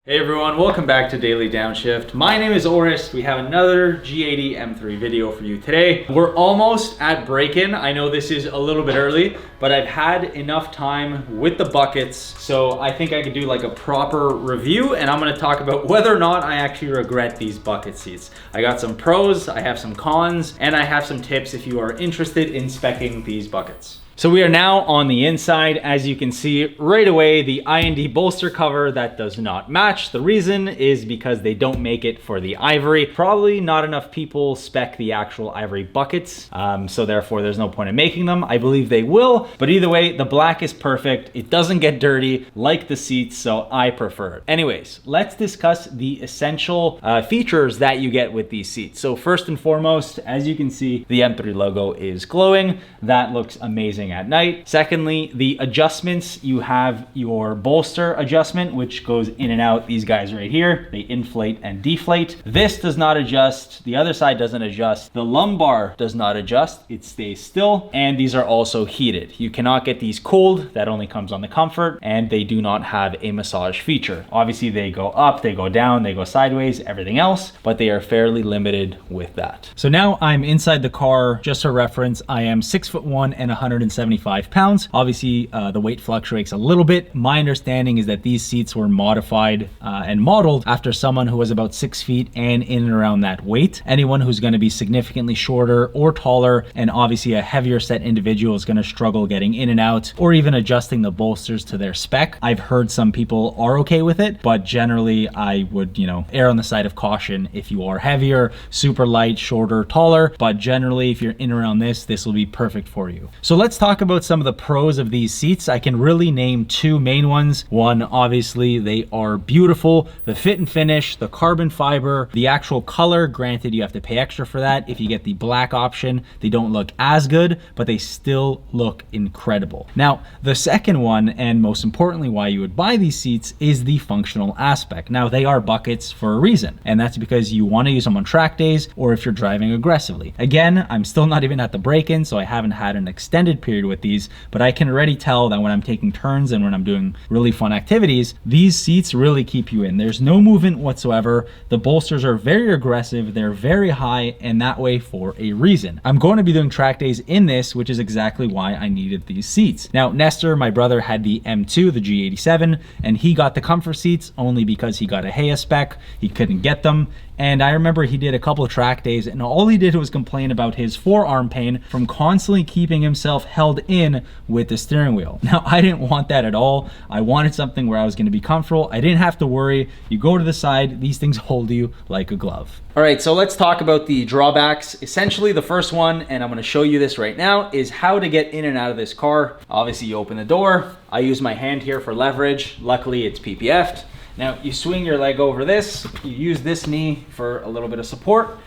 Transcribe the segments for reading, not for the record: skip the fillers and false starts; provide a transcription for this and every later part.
Hey everyone, welcome back to Daily Downshift. My name is Orest. We have another G80 M3 video for you today. We're almost at break-in. I know this is a little bit early, but I've had enough time with the buckets, so I think I could do like a proper review, and I'm gonna talk about whether or not I actually regret these bucket seats. I got some pros, I have some cons, and I have some tips if you are interested in speccing these buckets. So we are now on the inside. As you can see right away, the IND bolster cover that does not match. The reason is because they don't make it for the ivory. Probably not enough people spec the actual ivory buckets, so therefore there's no point in making them. I believe they will, but either way, the black is perfect. It doesn't get dirty like the seats, so I prefer it. Anyways, let's discuss the essential features that you get with these seats. So first and foremost, as you can see, the M3 logo is glowing. That looks amazing at night. Secondly, the adjustments, you have your bolster adjustment, which goes in and out. These guys right here, they inflate and deflate. This does not adjust. The other side doesn't adjust. The lumbar does not adjust. It stays still. And these are also heated. You cannot get these cooled. That only comes on the comfort, and they do not have a massage feature. Obviously, they go up, they go down, they go sideways, everything else, but they are fairly limited with that. So now I'm inside the car. Just for reference, I am 6'1" and 175 pounds. Obviously, the weight fluctuates a little bit. My understanding is that these seats were modified and modeled after someone who was about 6 feet and in and around that weight. Anyone who's going to be significantly shorter or taller, and obviously a heavier set individual, is going to struggle getting in and out or even adjusting the bolsters to their spec. I've heard some people are okay with it, but generally I would, err on the side of caution if you are heavier, super light, shorter, taller. But generally, if you're in around this will be perfect for you. So let's talk about some of the pros of these seats. I can really name two main ones. One, obviously, they are beautiful. The fit and finish, the carbon fiber, the actual color. Granted, you have to pay extra for that. If you get the black option, they don't look as good, but they still look incredible. Now, the second one, and most importantly why you would buy these seats, is the functional aspect. Now, they are buckets for a reason, and that's because you want to use them on track days or if you're driving aggressively. Again, I'm still not even at the break-in, so I haven't had an extended period with these, but I can already tell that when I'm taking turns and when I'm doing really fun activities, these seats really keep you in. There's no movement whatsoever. The bolsters are very aggressive, they're very high, and that way for a reason. I'm going to be doing track days in this, which is exactly why I needed these seats. Now, Nestor, my brother, had the M2, the G87, and he got the comfort seats only because he got a Heya spec. He couldn't get them. And I remember he did a couple of track days, and all he did was complain about his forearm pain from constantly keeping himself held in with the steering wheel. Now, I didn't want that at all. I wanted something where I was going to be comfortable. I didn't have to worry. You go to the side, these things hold you like a glove. All right, so let's talk about the drawbacks. Essentially, the first one, and I'm going to show you this right now, is how to get in and out of this car. Obviously, you open the door. I use my hand here for leverage. Luckily, it's PPF'd. Now, you swing your leg over this, you use this knee for a little bit of support,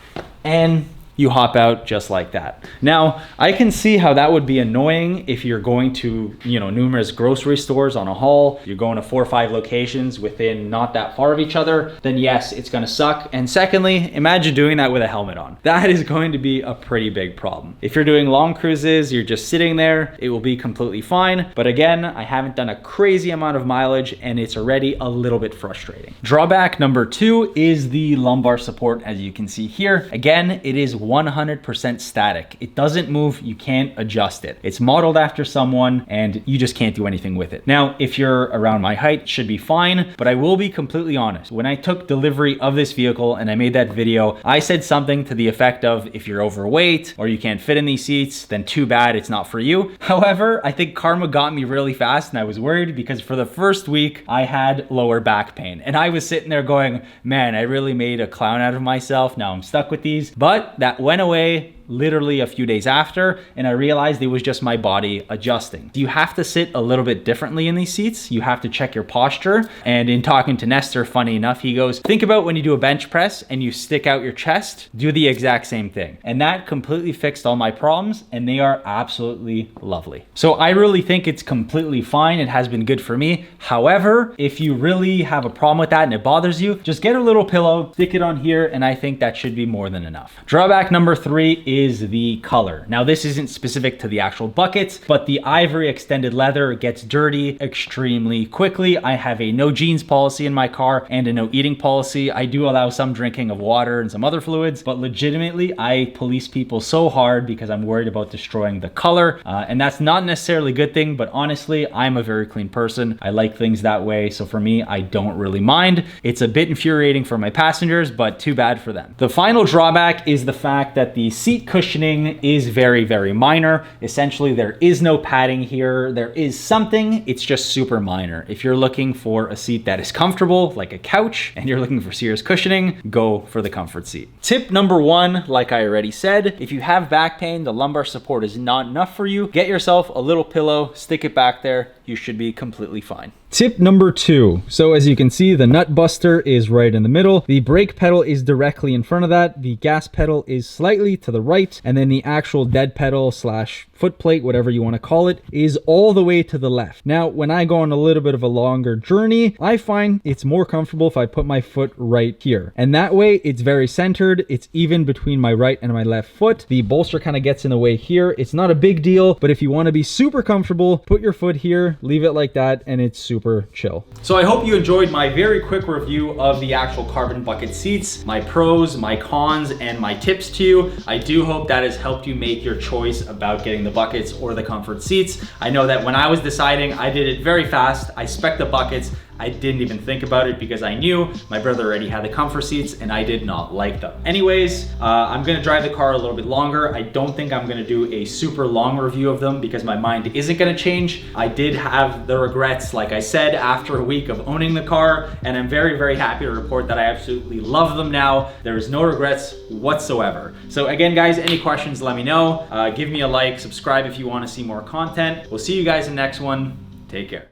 and you hop out just like that. Now, I can see how that would be annoying if you're going to, numerous grocery stores on a haul, you're going to 4 or 5 locations within not that far of each other, then yes, it's gonna suck. And secondly, imagine doing that with a helmet on. That is going to be a pretty big problem. If you're doing long cruises, you're just sitting there, it will be completely fine. But again, I haven't done a crazy amount of mileage and it's already a little bit frustrating. Drawback number 2 is the lumbar support, as you can see here. Again, it is 100% static. It doesn't move, you can't adjust it. It's modeled after someone and you just can't do anything with it. Now, if you're around my height, it should be fine, but I will be completely honest. When I took delivery of this vehicle and I made that video, I said something to the effect of, if you're overweight or you can't fit in these seats, then too bad, it's not for you. However, I think karma got me really fast and I was worried because for the first week, I had lower back pain. And I was sitting there going, man, I really made a clown out of myself. Now I'm stuck with these. But that went away literally a few days after, and I realized it was just my body adjusting. You have to sit a little bit differently in these seats. You have to check your posture. And in talking to Nestor, funny enough, he goes, think about when you do a bench press and you stick out your chest, do the exact same thing. And that completely fixed all my problems, and they are absolutely lovely. So I really think it's completely fine. It has been good for me. However, if you really have a problem with that and it bothers you, just get a little pillow, stick it on here, and I think that should be more than enough. Drawback number 3 is is the color. Now, this isn't specific to the actual buckets, but the ivory extended leather gets dirty extremely quickly. I have a no jeans policy in my car and a no eating policy. I do allow some drinking of water and some other fluids, but legitimately I police people so hard because I'm worried about destroying the color. And that's not necessarily a good thing, but honestly, I'm a very clean person. I like things that way. So for me, I don't really mind. It's a bit infuriating for my passengers, but too bad for them. The final drawback is the fact that the seat cushioning is very, very minor. Essentially, there is no padding here. There is something, it's just super minor. If you're looking for a seat that is comfortable, like a couch, and you're looking for serious cushioning, go for the comfort seat. Tip number one, like I already said, if you have back pain, the lumbar support is not enough for you, get yourself a little pillow, stick it back there, you should be completely fine. Tip number two. So as you can see, the nut buster is right in the middle. The brake pedal is directly in front of that. The gas pedal is slightly to the right. And then the actual dead pedal slash foot plate, whatever you want to call it, is all the way to the left. Now, when I go on a little bit of a longer journey, I find it's more comfortable if I put my foot right here. And that way it's very centered. It's even between my right and my left foot. The bolster kind of gets in the way here. It's not a big deal, but if you want to be super comfortable, put your foot here, leave it like that, and it's super chill. So I hope you enjoyed my very quick review of the actual carbon bucket seats, my pros, my cons, and my tips to you. I do hope that has helped you make your choice about getting the buckets or the comfort seats. I know that when I was deciding, I did it very fast. I spec'd the buckets. I didn't even think about it because I knew my brother already had the comfort seats and I did not like them. Anyways, I'm gonna drive the car a little bit longer. I don't think I'm gonna do a super long review of them because my mind isn't gonna change. I did have the regrets, like I said, after a week of owning the car, and I'm very, very happy to report that I absolutely love them now. There is no regrets whatsoever. So again, guys, any questions, let me know. Give me a like, subscribe if you wanna see more content. We'll see you guys in the next one. Take care.